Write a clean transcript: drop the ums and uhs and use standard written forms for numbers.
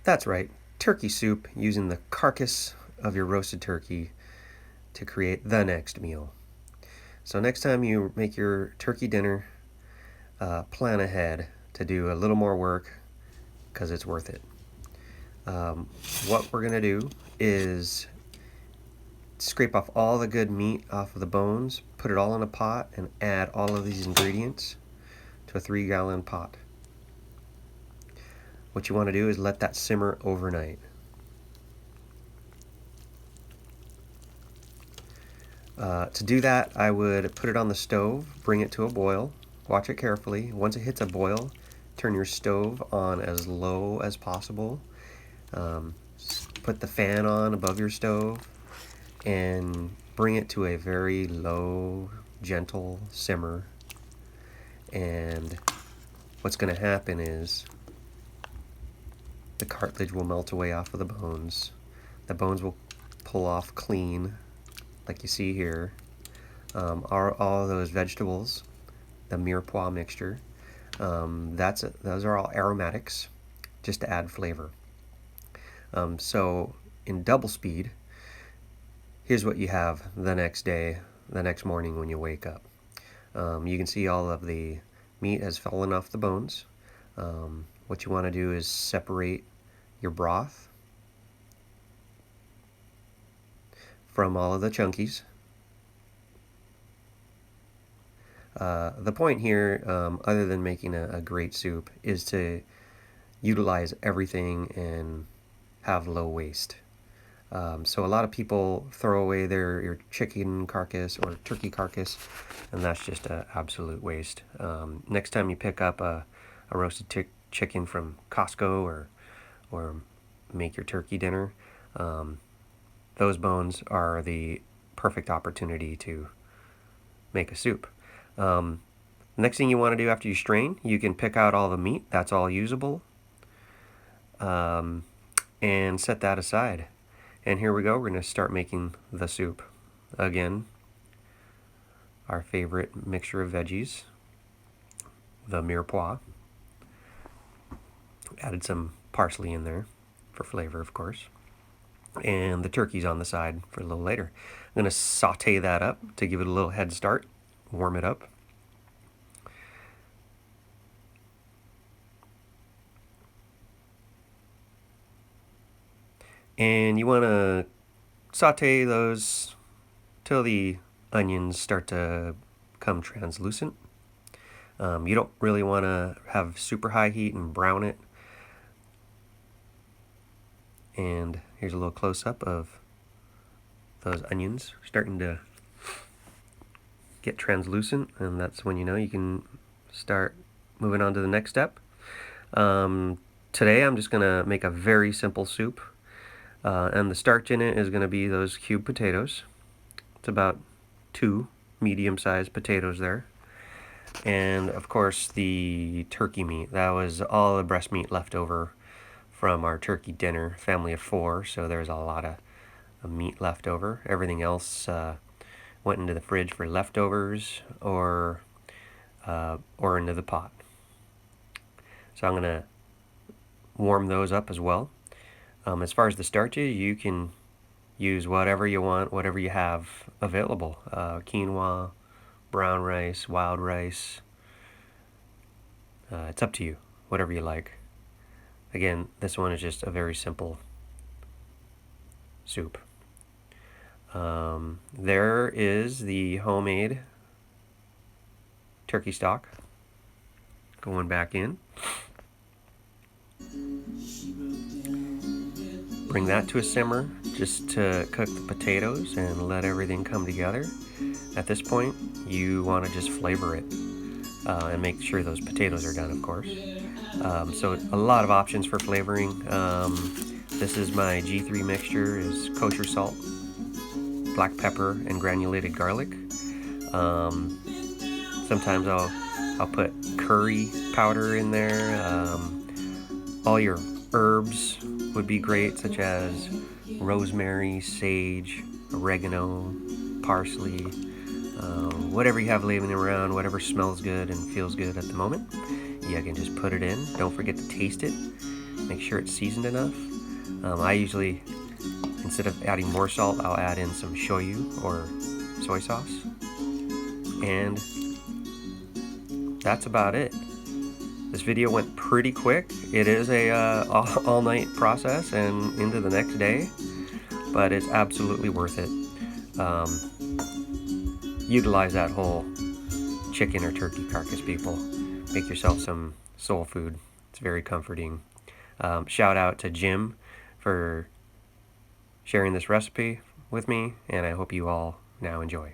That's right, turkey soup using the carcass of your roasted turkey to create the next meal. So next time you make your turkey dinner, plan ahead to do a little more work because it's worth it. What we're going to do is scrape off all the good meat off of the bones, put it all in a pot, and add all of these ingredients to a 3-gallon pot. What you want to do is let that simmer overnight. To do that, I would put it on the stove, bring it to a boil, watch it carefully. Once it hits a boil, turn your stove on as low as possible. Put the fan on above your stove and bring it to a very low, gentle simmer. And what's going to happen is the cartilage will melt away off of the bones. The bones will pull off clean, like you see here. All those vegetables, the mirepoix mixture, those are all aromatics, just to add flavor. So in double speed, here's what you have the next day, the next morning when you wake up. You can see all of the meat has fallen off the bones. What you want to do is separate your broth from all of the chunkies. The point here, other than making a great soup, is to utilize everything and have low waste. So a lot of people throw away your chicken carcass or turkey carcass, and that's just an absolute waste. Next time you pick up a roasted chicken from Costco or make your turkey dinner, those bones are the perfect opportunity to make a soup. Next thing you want to do after you strain, you can pick out all the meat, that's all usable, and set that aside. And here we go, we're going to start making the soup. Again, our favorite mixture of veggies, the mirepoix. Added some parsley in there for flavor, of course. And the turkey's on the side for a little later. I'm going to saute that up to give it a little head start, warm it up. And you want to saute those till the onions start to become translucent. You don't really want to have super high heat and brown it. And here's a little close-up of those onions starting to get translucent, and that's when you know you can start moving on to the next step. Today I'm just going to make a very simple soup. And the starch in it is going to be those cubed potatoes. It's about 2 medium-sized potatoes there. And of course the turkey meat. That was all the breast meat left over from our turkey dinner, family of 4, so there's a lot of meat left over. Everything else went into the fridge for leftovers or into the pot. So I'm going to warm those up as well. As far as the starches, you can use whatever you want, whatever you have available. Quinoa, brown rice, wild rice. It's up to you, whatever you like. Again, this one is just a very simple soup. There is the homemade turkey stock going back in. Bring that to a simmer just to cook the potatoes and let everything come together. At this point, you want to just flavor it and make sure those potatoes are done, of course. So a lot of options for flavoring. This is my G3 mixture, is kosher salt, black pepper, and granulated garlic. Sometimes I'll put curry powder in there. All your herbs would be great, such as rosemary, sage, oregano, parsley, whatever you have laying around, whatever smells good and feels good at the moment. You can just put it in. Don't forget to taste it. Make sure it's seasoned enough. I usually, instead of adding more salt, I'll add in some shoyu or soy sauce. And that's about it. This video went pretty quick. It is a all-night process and into the next day, but it's absolutely worth it. Utilize that whole chicken or turkey carcass, people. Make yourself some soul food. It's very comforting. Shout out to Jim for sharing this recipe with me, and I hope you all now enjoy.